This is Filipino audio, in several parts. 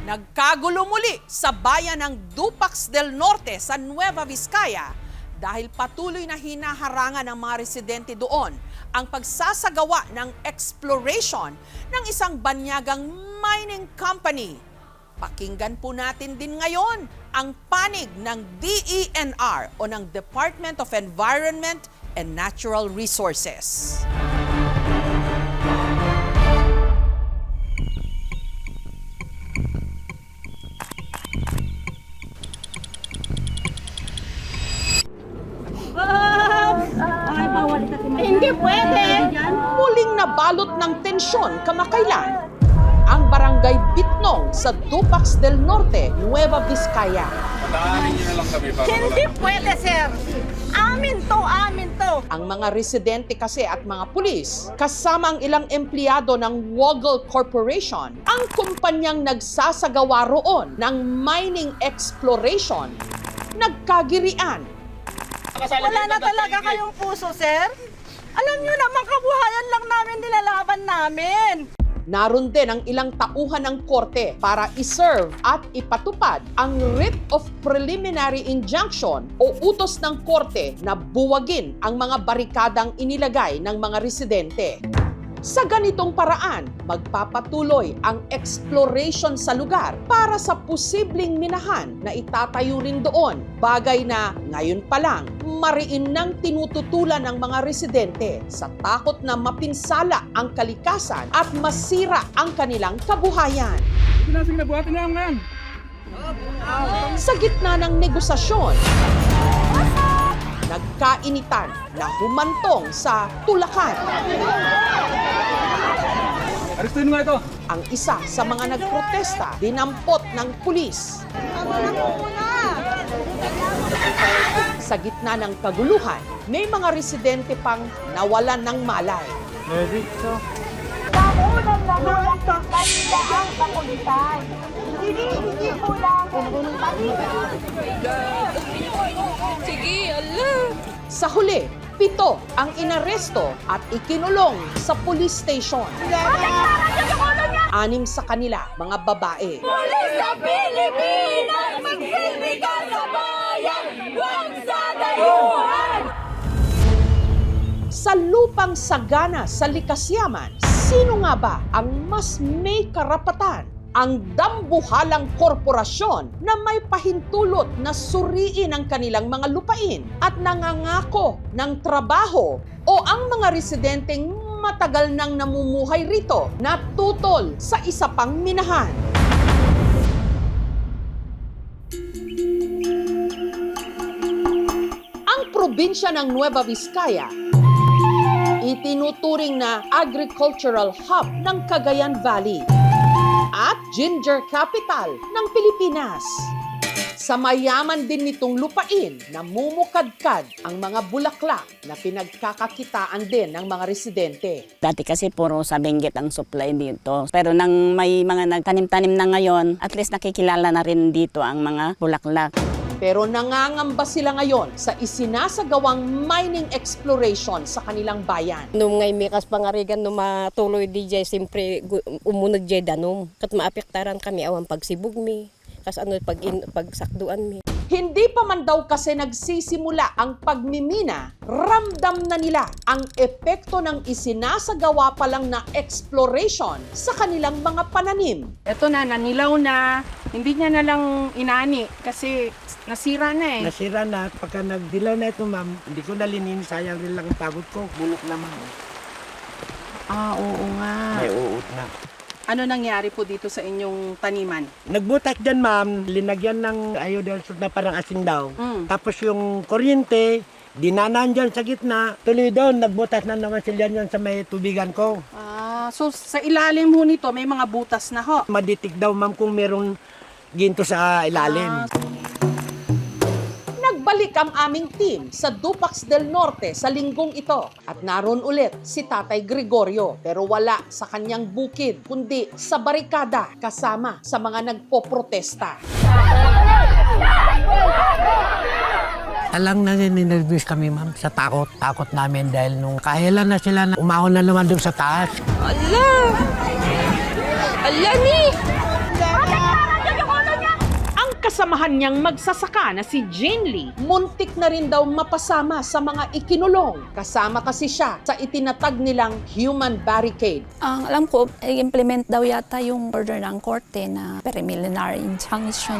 Nagkagulo muli sa bayan ng Dupax del Norte sa Nueva Vizcaya dahil patuloy na hinaharangan ng mga residente doon ang pagsasagawa ng exploration ng isang banyagang mining company. Pakinggan po natin din ngayon ang panig ng DENR o ng Department of Environment and Natural Resources. Hindi pwede! Muling nabalot ng tensyon kamakailan ang barangay Bitnong sa Dupax del Norte, Nueva Vizcaya. Pataanin niyo na lang kami para Hindi pwede, sir! Amin to! Amin to! Ang mga residente kasi at mga pulis, kasama ang ilang empleyado ng Woggle Corporation, ang kumpanyang nagsasagawa roon ng mining exploration, nagkagirian. Wala na talaga kayong puso, sir? Alam nyo naman, kabuhayan lang namin nilalaban namin. Naroon din ang ilang tauhan ng korte para iserve at ipatupad ang writ of preliminary injunction o utos ng korte na buwagin ang mga barikadang inilagay ng mga residente. Sa ganitong paraan, magpapatuloy ang exploration sa lugar para sa posibleng minahan na itatayo rin doon. Bagay na ngayon pa lang, mariin nang tinututulan ng mga residente sa takot na mapinsala ang kalikasan at masira ang kanilang kabuhayan. Sige na, buhatin na yan. Sa gitna ng negosasyon, nagkainitan na humantong sa tulakan. Arestuhin mo nga ito. Ang isa sa mga nagprotesta, dinampot ng pulis. Sa gitna ng kaguluhan, may mga residente pang nawalan ng malay. Naunang kanila ang kakulitan. Hindi po lang Sa huli, 7 ang inaresto at ikinulong sa police station. 6 sa kanila, mga babae. Pulis sa Pilipinas! Magsilbi ka sa bayan! Huwag sa dayuhan! Sa lupang sagana sa likas yaman, sino nga ba ang mas may karapatan? Ang dambuhalang korporasyon na may pahintulot na suriin ang kanilang mga lupain at nangangako ng trabaho o ang mga residenteng matagal nang namumuhay rito na tutol sa isa pang minahan. Ang probinsya ng Nueva Vizcaya itinuturing na agricultural hub ng Cagayan Valley at ginger capital ng Pilipinas. Sa mayaman din nitong lupain, namumukadkad ang mga bulaklak na pinagkakakitaan din ng mga residente. Dati kasi puro sa Benguet ang supply dito. Pero nang may mga nagtanim-tanim na ngayon, at least nakikilala na rin dito ang mga bulaklak. Pero nangangamba sila ngayon sa isinasagawang mining exploration sa kanilang bayan. Nung ngay mikas pangarigan no matuloy di jay simpre umunod jay danom. Kat maapektaran kami awan pagsibog mi. Kas ano pagsakduan mi. Hindi pa man daw kasi nagsisimula ang pagmimina, ramdam na nila ang epekto ng isinasagawa pa lang na exploration sa kanilang mga pananim. Ito na, nanilaw na, hindi niya na lang inani kasi nasira na eh. Nasira na. Pagka nagdilaw na ito, ma'am, hindi ko nalinin. Sayang rin lang ang pagod ko. Bulok naman. Ah, oo nga. May uot na. Ano nangyari po dito sa inyong taniman? Nagbutas dyan, ma'am. Linagyan ng iodine na parang asing daw. Mm. Tapos yung kuryente, dinanan dyan sa gitna. Tuloy doon, nagbutas na naman sila dyan sa may tubigan ko. Ah, so sa ilalim ho nito may mga butas na ho. Maditik daw, ma'am, kung merong ginto sa ilalim. Nagbalik ang aming team sa Dupax del Norte sa linggong ito at naroon ulit si Tatay Gregorio pero wala sa kanyang bukid kundi sa barikada kasama sa mga nagpoprotesta. Talang naninervous kami, ma'am, sa takot. Takot namin dahil nung kahilan na sila na umahon na naman doon sa taas. Ala ni! kasamahan niyang magsasaka na si Jane Lee, muntik na rin daw mapasama sa mga ikinulong. Kasama kasi siya sa itinatag nilang human barricade. Ang alam ko, i-implement daw yata yung order ng korte na preliminary injunction.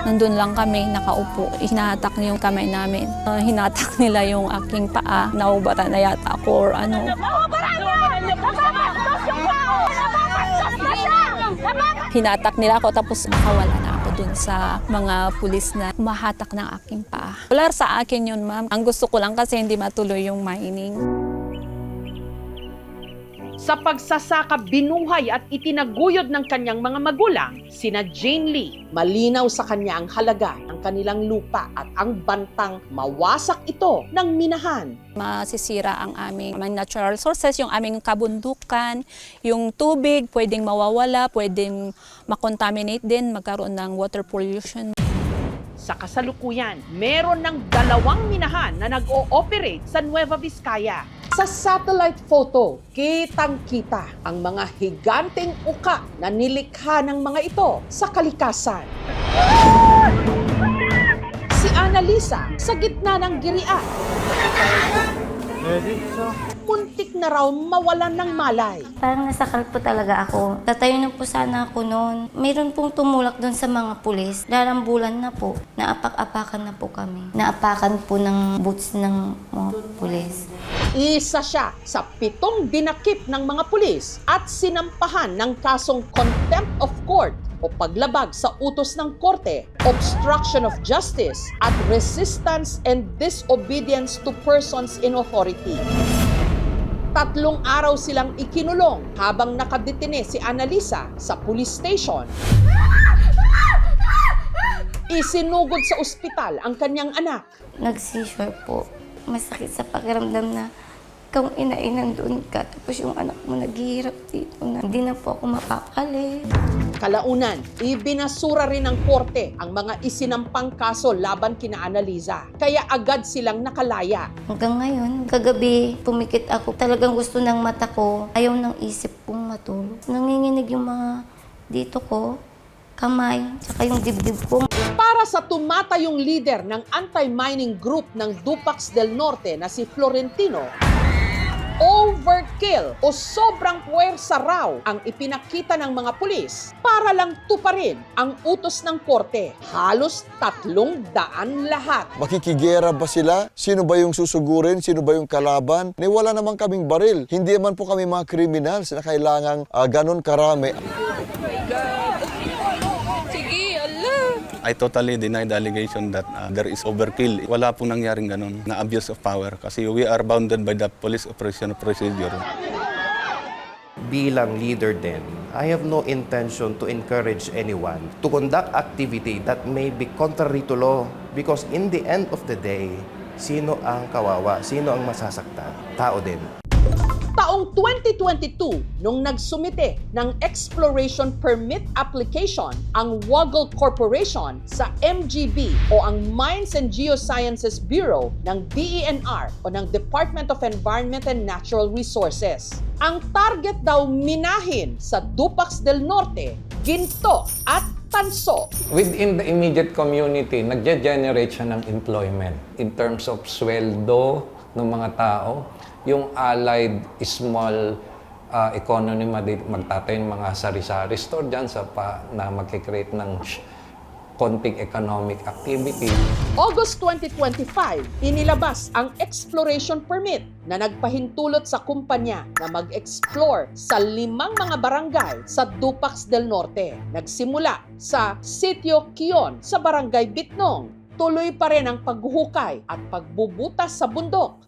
Nandun lang kami, nakaupo. Hinatak niya yung kamay namin. Hinatak nila yung aking paa. Naubatan na yata ako or ano. Hinatak nila ako tapos nakawala na ako dun sa mga pulis na humahatak ng aking paa. Wala sa akin yun, ma'am. Ang gusto ko lang kasi hindi matuloy yung mining. Sa pagsasaka binuhay at itinaguyod ng kanyang mga magulang, sina Jane Lee, malinaw sa kanya ang halaga ng kanilang lupa at ang bantang mawasak ito ng minahan. Masisira ang aming mga natural sources, yung aming kabundukan, yung tubig, pwedeng mawawala, pwedeng makontaminate din, magkaroon ng water pollution. Sa kasalukuyan, meron ng 2 minahan na nag-ooperate sa Nueva Vizcaya. Sa satellite photo, kitang-kita ang mga higanteng uka na nilikha ng mga ito sa kalikasan. Si Annalisa sa gitna ng girian. Muntik na raw mawalan ng malay. Parang nasakal po talaga ako. Tatayo na po sana ako noon. Mayroon pong tumulak doon sa mga pulis. Larambulan na po. Naapak-apakan na po kami. Naapakan po ng boots ng mga pulis. Isa siya sa 7 dinakip ng mga pulis at sinampahan ng kasong contempt of court o paglabag sa utos ng korte, obstruction of justice at resistance and disobedience to persons in authority. 3 araw silang ikinulong habang nakadetine si Annalisa sa police station. Isinugod sa ospital ang kanyang anak. Nag-seizure po. Masakit sa pakiramdam na ikaw inay nandun ka. Tapos yung anak mo naghihirap dito na hindi na po ako mapapali. Kalaunan, ibinasura rin ng korte ang mga isinampang kaso laban kina Annalisa. Kaya agad silang nakalaya. Hanggang ngayon, kagabi, pumikit ako. Talagang gusto ng mata ko. Ayaw ng isip kong matulog. Nanginginig yung mga dito ko, kamay, tsaka yung dibdib ko. Para sa tumatayong leader ng anti-mining group ng Dupax del Norte na si Florentino, overkill o sobrang puwersa raw ang ipinakita ng mga pulis para lang tuparin ang utos ng korte. Halos 300 lahat. Makikigera ba sila? Sino ba yung susugurin? Sino ba yung kalaban? Wala naman kaming baril. Hindi naman po kami mga criminals na kailangang ganon karami. I totally deny the allegation that there is overkill. Wala pong nangyaring ganun na abuse of power kasi we are bounded by the police operation procedure. Bilang leader din, I have no intention to encourage anyone to conduct activity that may be contrary to law because in the end of the day, sino ang kawawa? Sino ang masasaktan? Tao din. Taong 2022, nung nagsumite ng exploration permit application ang Waggle Corporation sa MGB o ang Mines and Geosciences Bureau ng DENR o ng Department of Environment and Natural Resources. Ang target daw minahin sa Dupax del Norte, ginto at tanso. Within the immediate community, nagge-generate siya ng employment in terms of sweldo ng mga tao. Yung allied small economy, magtatayo ng mga sari-sari store dyan na magkikreate ng konting economic activity. August 2025, inilabas ang exploration permit na nagpahintulot sa kumpanya na mag-explore sa 5 mga barangay sa Dupax del Norte. Nagsimula sa Sitio Kion sa Barangay Bitnong. Tuloy pa rin ang paghuhukay at pagbubutas sa bundok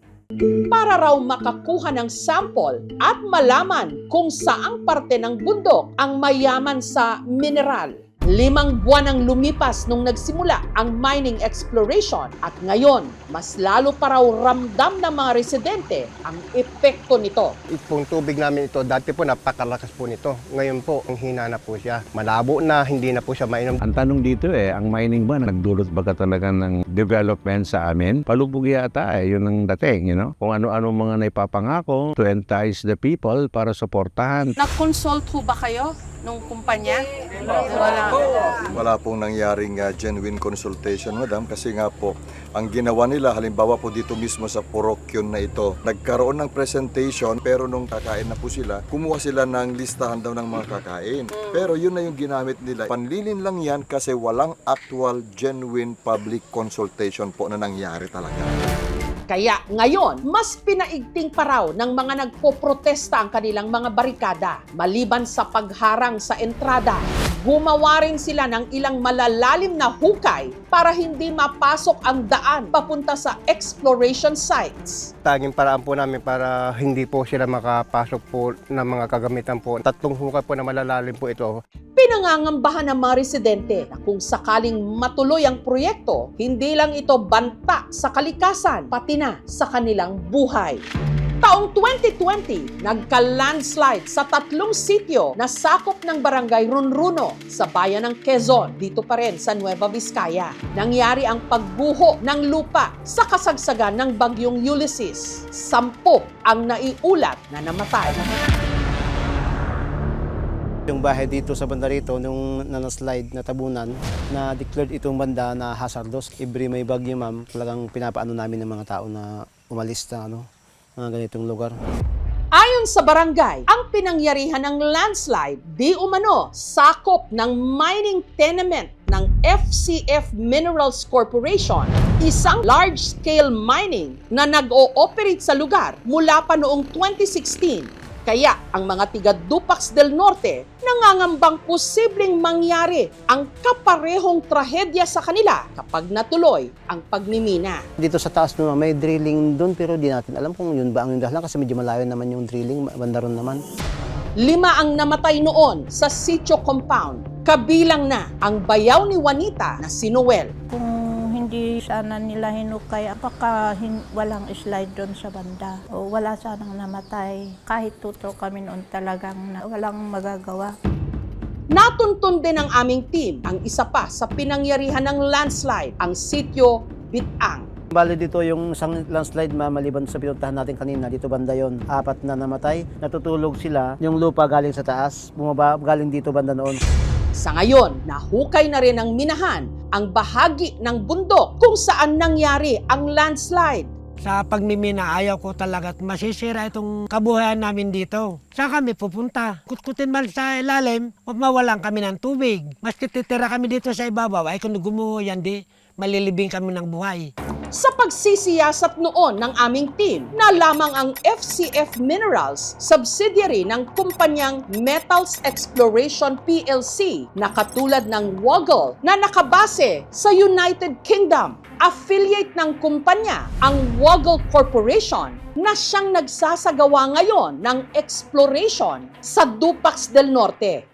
para raw makakuha ng sample at malaman kung saang parte ng bundok ang mayaman sa mineral. 5 buwan ang lumipas nung nagsimula ang mining exploration at ngayon, mas lalo pa raw ramdam ng mga residente ang epekto nito. Itong tubig namin ito, dati po napakalakas po nito. Ngayon po, ang hina na po siya. Malabo na, hindi na po siya mainom. Ang tanong dito ang mining ba nagdulot ba talaga ng development sa amin? Palubog yata yun ang dating, Kung ano-ano mga naipapangako to entice the people para suportahan. Nag-consult ho ba kayo nung kumpanya? Wala pong nangyaring genuine consultation, madam, kasi nga po, ang ginawa nila, halimbawa po dito mismo sa Porokyon na ito, nagkaroon ng presentation, pero nung kakain na po sila, kumuha sila ng listahan daw ng mga kakain. Pero yun na yung ginamit nila. Panlilin lang yan kasi walang actual, genuine public consultation po na nangyari talaga. Kaya ngayon, mas pinaigting pa raw ng mga nagpoprotesta ang kanilang mga barikada. Maliban sa pagharang sa entrada, gumawa rin sila ng ilang malalalim na hukay para hindi mapasok ang daan papunta sa exploration sites. Tanging paraan po namin para hindi po sila makapasok po ng mga kagamitan po. 3 hukay po na malalalim po ito. Pinangangambahan ng mga residente na kung sakaling matuloy ang proyekto, hindi lang ito banta sa kalikasan, pati na sa kanilang buhay. Taong 2020, nagka-landslide sa 3 sitio na sakop ng barangay Runruno sa bayan ng Quezon, dito pa rin sa Nueva Vizcaya. Nangyari ang pagbuho ng lupa sa kasagsagan ng bagyong Ulysses. 10 ang naiulat na namatay. Yung bahay dito sa banda rito, nung nanaslide na tabunan, na declared itong banda na hazardous. Every may bagyo, ma'am, talagang pinapaano namin ng mga tao na umalis na mga ganitong lugar. Ayon sa barangay, ang pinangyarihan ng landslide di umano sakop ng mining tenement ng FCF Minerals Corporation, isang large-scale mining na nag-ooperate sa lugar mula pa noong 2016. Kaya ang mga tiga Dupax del Norte nangangambang posibleng mangyari ang kaparehong trahedya sa kanila kapag natuloy ang pagmimina. Dito sa taas naman, may drilling doon pero di natin alam kung yun ba ang yung dahilan kasi medyo malayo naman yung drilling, banda ron naman. 5 ang namatay noon sa sitio compound. Kabilang na ang bayaw ni Juanita na si Noel. Kung hindi sana nila hinukay, baka walang slide doon sa banda. O wala sanang namatay. Kahit tutro kami noon talagang walang magagawa. Natuntun din ng aming team ang isa pa sa pinangyarihan ng landslide, ang sitio Bitang. Bali dito yung isang landslide, maliban sa pinuntahan natin kanina, dito banda yon, 4 na namatay. Natutulog sila, yung lupa galing sa taas, bumaba galing dito banda noon. Sa ngayon, nahukay na rin ng minahan ang bahagi ng bundok kung saan nangyari ang landslide. Sa pagmimina, ayaw ko talaga at masisira itong kabuhayan namin dito. Saan kami pupunta? Kutkutin man sa ilalim, mawalan kami ng tubig. Mas titira kami dito sa ibabaw, ay kung gumuho yan, di malilibing kami ng buhay. Sa pagsisiyasat noon ng aming team, na lamang ang FCF Minerals, subsidiary ng kumpanyang Metals Exploration PLC na katulad ng Woggle na nakabase sa United Kingdom. Affiliate ng kumpanya ang Woggle Corporation na siyang nagsasagawa ngayon ng exploration sa Dupax del Norte.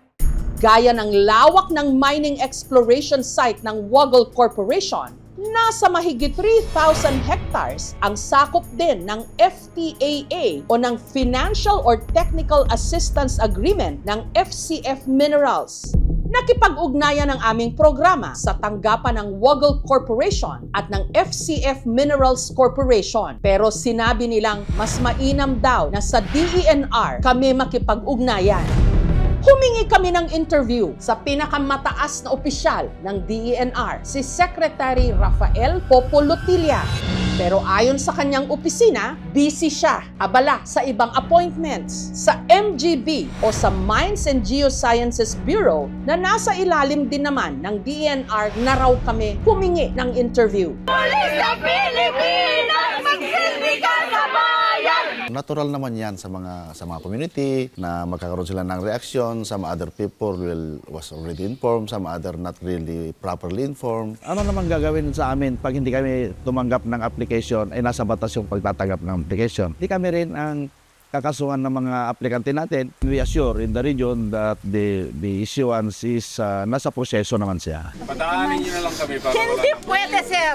Gaya ng lawak ng mining exploration site ng Woggle Corporation, nasa mahigit 3,000 hectares ang sakop din ng FTAA o ng Financial or Technical Assistance Agreement ng FCF Minerals. Nakipag-ugnayan ng aming programa sa tanggapan ng Woggle Corporation at ng FCF Minerals Corporation. Pero sinabi nilang mas mainam daw na sa DENR kami makipag-ugnayan. Humingi kami ng interview sa pinakamataas na opisyal ng DENR, si Secretary Rafael Popolotilla. Pero ayon sa kanyang opisina, busy siya, abala sa ibang appointments sa MGB o sa Mines and Geosciences Bureau na nasa ilalim din naman ng DENR na raw kami humingi ng interview. Pulis ng Pilipinas, magsilbi ka sa bayan! Natural naman yan sa mga community na magkakaroon sila ng reaksyon. Some other people was already informed, some other not really properly informed. Ano naman gagawin sa amin pag hindi kami tumanggap ng application, ay nasa batas yung pagtatanggap ng application. Hindi kami rin ang kakasuhan ng mga aplikante natin. We assure in the region that the issuance is nasa proseso naman siya. Pataanin niyo na lang kami para Hindi pwede, sir.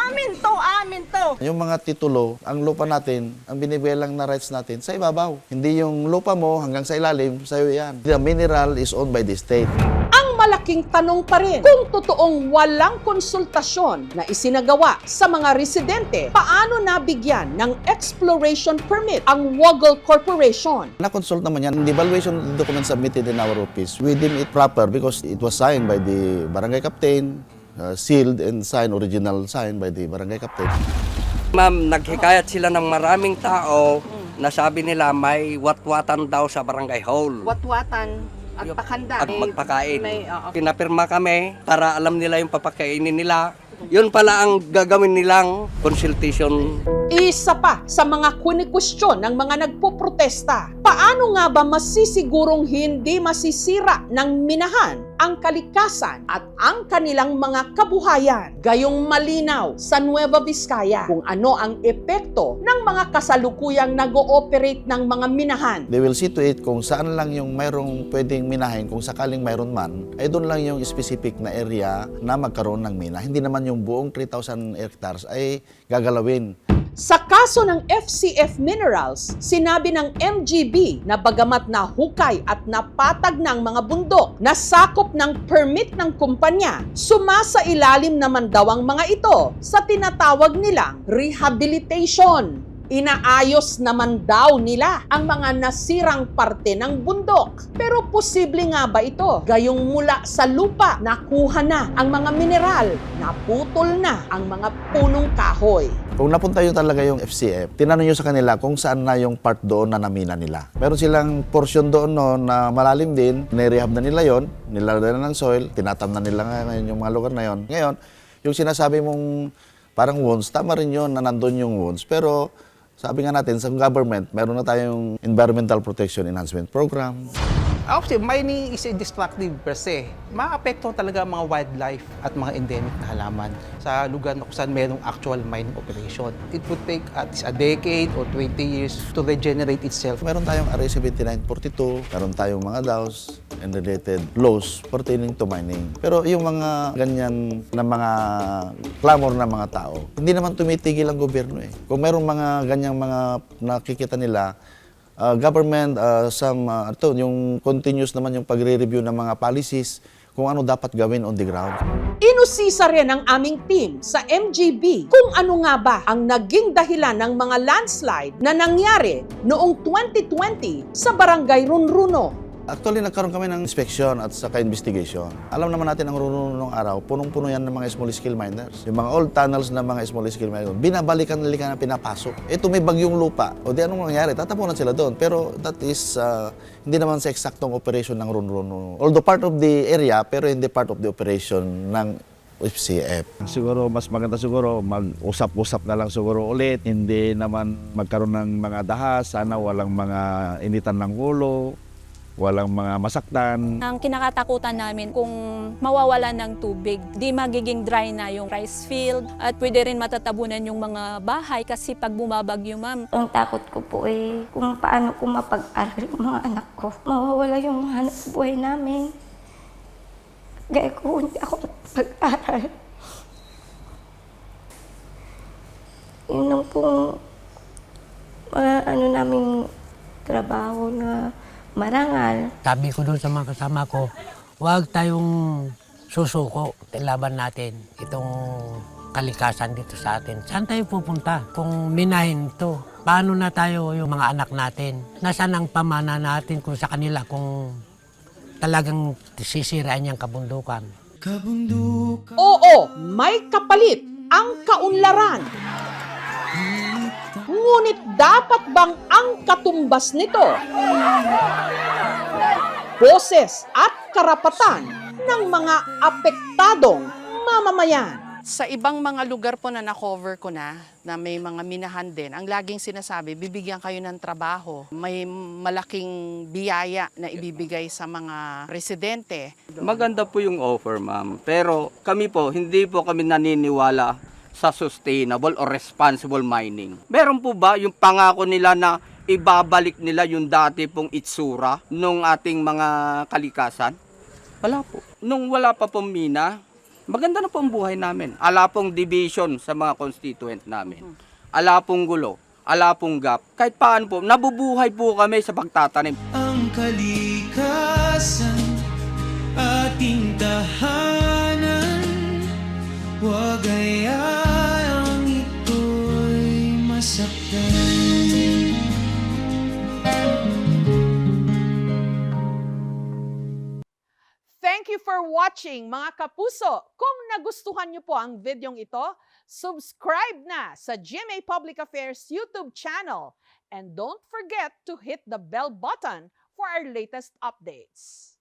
Amin to. Yung mga titulo, ang lupa natin, ang binibigay lang na rights natin sa ibabaw. Hindi yung lupa mo hanggang sa ilalim, sa'yo yan. The mineral is owned by the state. Ang malaking tanong pa rin kung totoong walang konsultasyon na isinagawa sa mga residente, paano nabigyan ng exploration permit ang Woggle Corporation? Na-consult naman yan. The evaluation document submitted in our office, we deem it proper because it was signed by the barangay captain, sealed and signed, original signed by the barangay captain. Ma'am, naghikayat sila ng maraming tao na sabi nila may watwatan daw sa barangay hall. Watwatan at pakanda. At magpakain. Pinapirma kami para alam nila yung papakainin nila. Yun pala ang gagawin nilang consultation. Isa pa sa mga kwestiyon ng mga nagpoprotesta, paano nga ba masisigurong hindi masisira ng minahan ang kalikasan at ang kanilang mga kabuhayan? Gayong malinaw sa Nueva Vizcaya kung ano ang epekto ng mga kasalukuyang nag-ooperate ng mga minahan. They will see to it kung saan lang yung mayroong pwedeng minahin, kung sakaling mayroon man, ay doon lang yung specific na area na magkaroon ng mina. Hindi naman yung buong 3,000 hectares ay gagalawin. Sa kaso ng FCF Minerals, sinabi ng MGB na bagamat nahukay at napatag ng mga bundok na sakop ng permit ng kumpanya, sumasailalim naman daw ang mga ito sa tinatawag nilang rehabilitation. Inaayos naman daw nila ang mga nasirang parte ng bundok. Pero posible nga ba ito? Gayong mula sa lupa, nakuha na ang mga mineral, naputol na ang mga punong kahoy. Kung napunta yun talaga yung FCF, tinanong nyo sa kanila kung saan na yung part doon na namina nila. Meron silang portion doon no, na malalim din, nirehab na nila yon, nilalagyan na ng soil, tinatam na nila ngayon yung mga lugar na yon. Ngayon, yung sinasabi mong parang wounds, tama rin yun na nandun yung wounds, pero sabi nga natin, sa government, meron na tayong Environmental Protection Enhancement Program. Actually, mining is destructive per se. Maapekto talaga ang mga wildlife at mga endemic na halaman sa lugar na kung saan merong actual mining operation. It would take at least a decade or 20 years to regenerate itself. Meron tayong RA 7942, meron tayong mga DAOs and related laws pertaining to mining. Pero yung mga ganyan na mga clamor ng mga tao, hindi naman tumitigil ang gobyerno eh. Kung merong mga ganyang mga nakikita nila, government, yung continuous naman yung pagre-review ng mga policies kung ano dapat gawin on the ground. Inusisa rin ang aming team sa MGB kung ano nga ba ang naging dahilan ng mga landslide na nangyari noong 2020 sa Barangay Runruno. Actually, nagkaroon kami ng inspection at saka investigation. Alam naman natin ang Runruno nung araw, punong-puno yan ng mga small-scale miners. Yung mga old tunnels ng mga small-scale miners, binabalikan nila na pinapasok. Ito may bagyong lupa. O di anong nangyari? Tatapunan sila doon. Pero that is hindi naman sa eksaktong operation ng Runruno. Although part of the area, pero hindi part of the operation ng FCF. Siguro mas maganda siguro mag-usap-usap na lang siguro ulit. Hindi naman magkaroon ng mga dahas. Sana walang mga initan ng ulo. Walang mga masaktan. Ang kinakatakutan namin kung mawawalan ng tubig, di magiging dry na yung rice field at pwede rin matatabunan yung mga bahay kasi pag bumabagyo, ma'am. Ang takot ko po kung paano ko mapag-aral yung mga anak ko. Mawawala yung hanap buhay namin. Gaya ko, hindi ako pag-aral. Yun lang pong naming trabaho na marangal. Sabi ko doon sa mga kasama ko, huwag tayong susuko. Laban natin itong kalikasan dito sa atin. Saan tayo pupunta kung minahin ito? Paano na tayo yung mga anak natin? Nasaan ang pamana natin kung sa kanila kung talagang sisirain yung kabundukan? Oo, may kapalit ang kaunlaran. Ngunit dapat bang ang katumbas nito? Boses at karapatan ng mga apektadong mamamayan. Sa ibang mga lugar po na na-cover ko na may mga minahan din, ang laging sinasabi, bibigyan kayo ng trabaho. May malaking biyaya na ibibigay sa mga residente. Maganda po yung offer, ma'am. Pero kami po, hindi po kami naniniwala sa sustainable or responsible mining. Meron po ba yung pangako nila na ibabalik nila yung dati pong itsura nung ating mga kalikasan? Wala po. Nung wala pa pong mina, maganda na po ang buhay namin. Ala pong division sa mga constituent namin. Ala pong gulo, ala pong gap. Kahit paano po, nabubuhay po kami sa pagtatanim. Ang kalikasan ating tahanan. Huwag ayaang ito'y masaktan. Thank you for watching, mga kapuso. Kung nagustuhan niyo po ang videong ito, subscribe na sa GMA Public Affairs YouTube channel. And don't forget to hit the bell button for our latest updates.